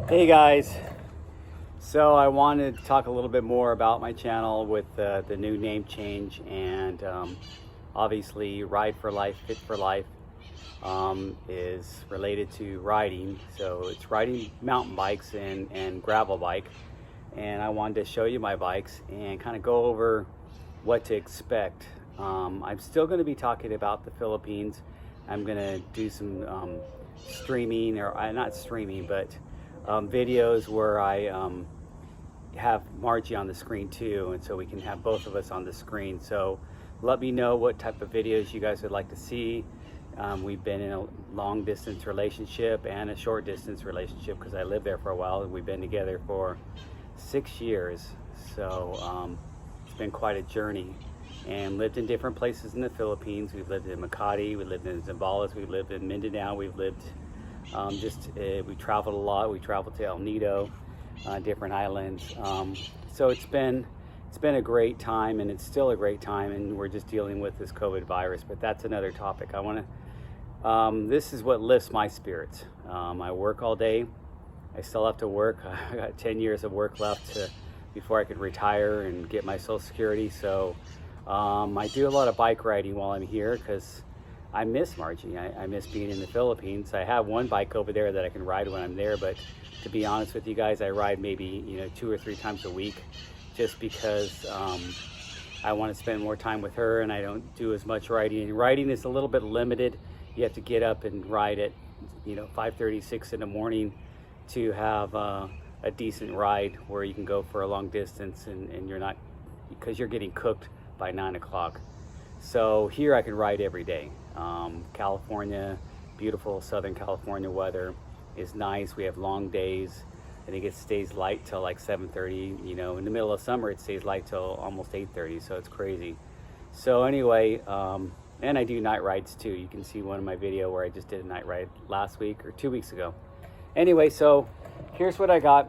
Hey guys, so I wanted to talk a little bit more about my channel with the new name change, and obviously Ride for Life, Fit for Life is related to riding. So it's riding mountain bikes and gravel bike, and I wanted to show you my bikes and kind of go over what to expect. I'm still going to be talking about the Philippines. I'm going to do some streaming, or not streaming, but videos where I have Margie on the screen too, and so we can have both of us on the screen. So let me know what type of videos you guys would like to see. We've been in a long distance relationship and a short distance relationship because I lived there for a while, and we've been together for 6 years. So it's been quite a journey, and lived in different places in the Philippines. We've lived in Makati, we lived in Zambales, we lived in Mindanao, we've lived we traveled a lot. We traveled to El Nido, different islands. So it's been a great time, and it's still a great time, and we're just dealing with this COVID virus, but that's another topic. This is what lifts my spirits. I work all day. I still have to work. I got 10 years of work left before I could retire and get my Social Security. So I do a lot of bike riding while I'm here because I miss Margie. I miss being in the Philippines. I have one bike over there that I can ride when I'm there, but to be honest with you guys, I ride maybe 2 or 3 times a week, just because I want to spend more time with her, and I don't do as much riding. And riding is a little bit limited. You have to get up and ride at 5:30, 6 in the morning to have a decent ride where you can go for a long distance, and you're not, because you're getting cooked by 9 o'clock. So here I can ride every day. California, beautiful Southern California weather is nice. We have long days. I think it stays light till like 7:30. In the middle of summer it stays light till almost 8:30, so it's crazy. So anyway, and I do night rides too. You can see one of my video where I just did a night ride last week or 2 weeks ago. Anyway, so here's what I got.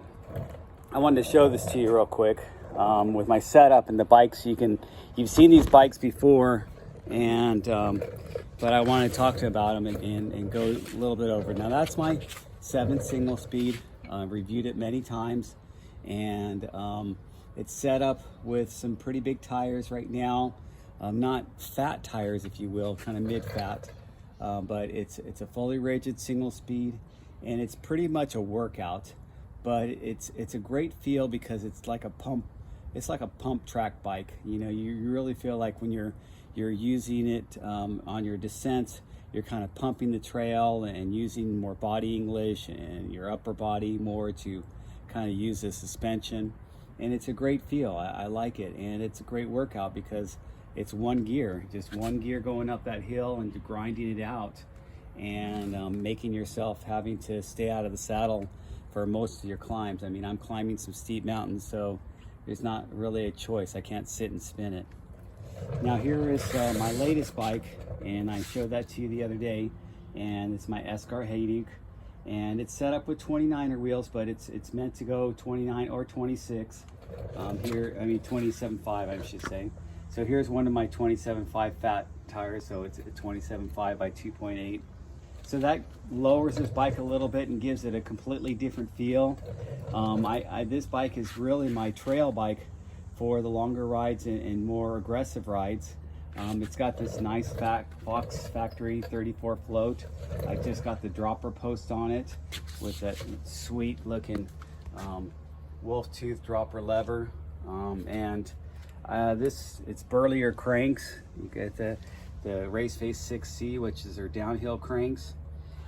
I wanted to show this to you real quick with my setup and the bikes. You've seen these bikes before, and but I want to talk to you about them and go a little bit over. Now that's my 7 single speed. Reviewed it many times, and it's set up with some pretty big tires right now. Not fat tires, if you will, kind of mid-fat, but it's a fully rigid single speed, and it's pretty much a workout. But it's a great feel because it's like a pump. It's like a pump track bike. You really feel like when you're using it on your descents, you're kind of pumping the trail and using more body English and your upper body more to kind of use the suspension. And it's a great feel. I like it, and it's a great workout because it's one gear, just one gear going up that hill and grinding it out, and making yourself having to stay out of the saddle for most of your climbs. I mean, I'm climbing some steep mountains, so there's not really a choice. I can't sit and spin it. Now here is my latest bike, and I showed that to you the other day, and it's my Esker Hayduke, and it's set up with 29er wheels, but it's meant to go 29 or 26. 27.5 I should say. So here's one of my 27.5 fat tires, so it's a 27.5 by 2.8. So that lowers this bike a little bit and gives it a completely different feel. This bike is really my trail bike for the longer rides and more aggressive rides. It's got this nice Fox Factory 34 float. I just got the dropper post on it with that sweet looking wolf tooth dropper lever. It's burlier cranks. You get the Race Face 6C, which is their downhill cranks.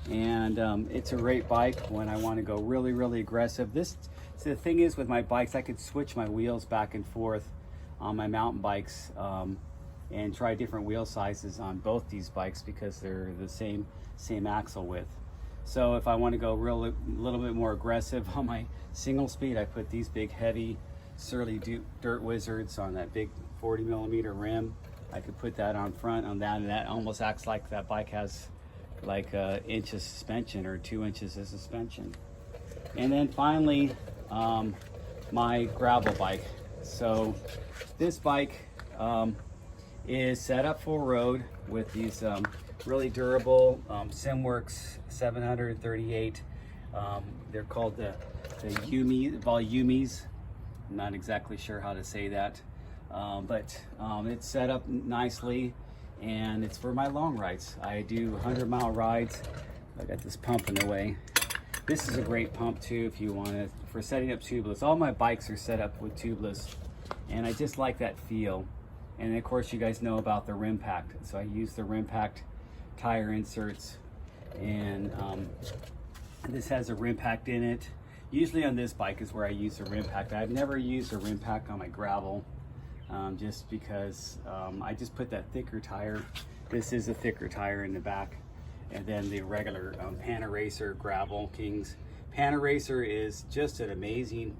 And it's a great bike when I want to go really, really aggressive. So the thing is with my bikes, I could switch my wheels back and forth on my mountain bikes and try different wheel sizes on both these bikes because they're the same axle width. So if I want to go a little bit more aggressive on my single speed, I put these big heavy Surly Dirt Wizards on that big 40 millimeter rim. I could put that on front on that, and that almost acts like that bike has like an inch of suspension or 2 inches of suspension. And then finally, my gravel bike. So this bike is set up for road with these really durable Simworks 738 They're called the Volumes. I'm not exactly sure how to say that, but it's set up nicely, and it's for my long rides. I do 100-mile rides. I got this pump in the way. This is a great pump too if you want to, for setting up tubeless. All my bikes are set up with tubeless, and I just like that feel. And of course you guys know about the rim pack, so I use the rim packed tire inserts, and this has a rim pack in it. Usually on this bike is where I use the rim pack. I've never used a rim pack on my gravel, just because I just put that thicker tire. This is a thicker tire in the back, and then the regular Pan-A-Racer Gravel Kings. Pan-A-Racer is just an amazing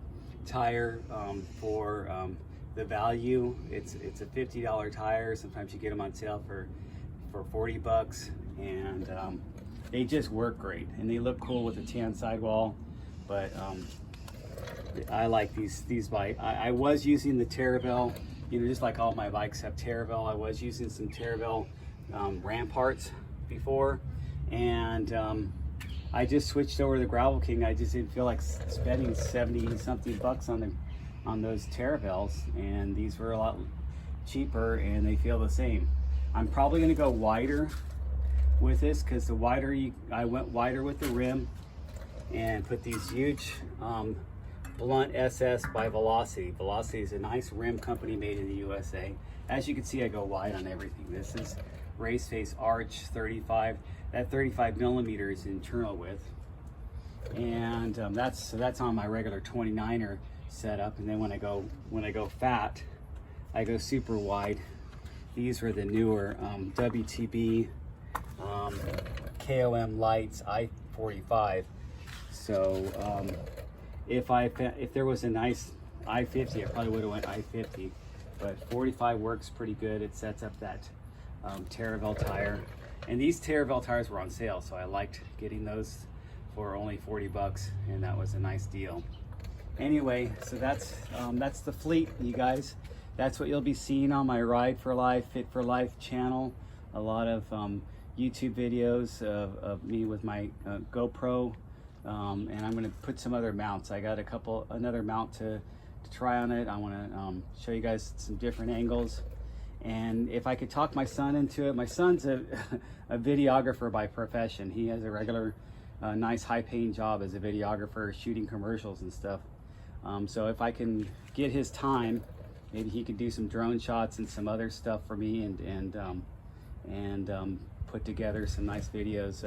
tire for the value. It's a $50 tire. Sometimes you get them on sale for 40 bucks, and they just work great, and they look cool with the tan sidewall. But I like these bikes. I was using the Terravel, just like all my bikes have Terravel. I was using some Terravel Ramparts before, and I just switched over to the Gravel King. I just didn't feel like spending 70 something bucks on those Terravels, and these were a lot cheaper, and they feel the same. I'm probably going to go wider with this, because the wider I went wider with the rim, and put these huge Blunt SS by Velocity. Velocity is a nice rim company made in the USA. As you can see, I go wide on everything. This is race face arch 35. That 35 millimeters internal width, and that's on my regular 29er setup. And then when I go fat, I go super wide. These are the newer WTB KOM lights I-45. So if there was a nice I-50, I probably would have went I-50, but 45 works pretty good. It sets up that Terravel tire, and these Terravel tires were on sale, so I liked getting those for only 40 bucks, and that was a nice deal. Anyway, so that's the fleet, you guys. That's what you'll be seeing on my Ride for Life, Fit for Life channel. A lot of YouTube videos of me with my GoPro, and I'm going to put some other mounts. I got another mount to try on it. I want to show you guys some different angles, and if I could talk my son into it. My son's a videographer by profession. He has a regular nice high-paying job as a videographer, shooting commercials and stuff. So if I can get his time, maybe he could do some drone shots and some other stuff for me, and put together some nice videos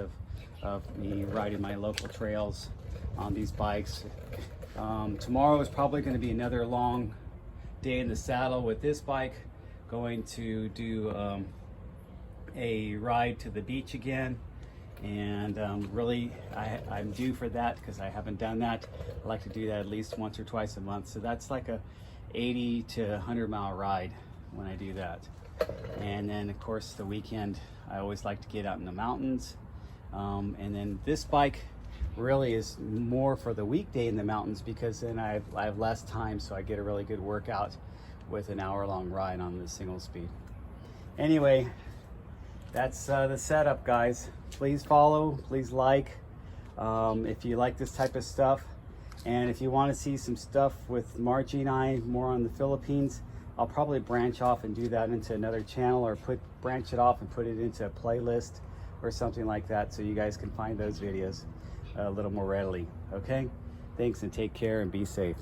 of me riding my local trails on these bikes. Tomorrow is probably going to be another long day in the saddle with this bike. Going to do a ride to the beach again, and really I'm due for that, because I haven't done that. I like to do that at least once or twice a month, so that's like a 80 to 100 mile ride when I do that. And then of course the weekend I always like to get out in the mountains, and then this bike really is more for the weekday in the mountains, because then I have less time, so I get a really good workout with an hour-long ride on the single speed. Anyway, that's the setup, guys. Please follow, please like, if you like this type of stuff. And if you want to see some stuff with Margie and I more on the Philippines, I'll probably branch off and do that into another channel, or branch it off and put it into a playlist or something like that, so you guys can find those videos a little more readily. Okay? Thanks, and take care and be safe.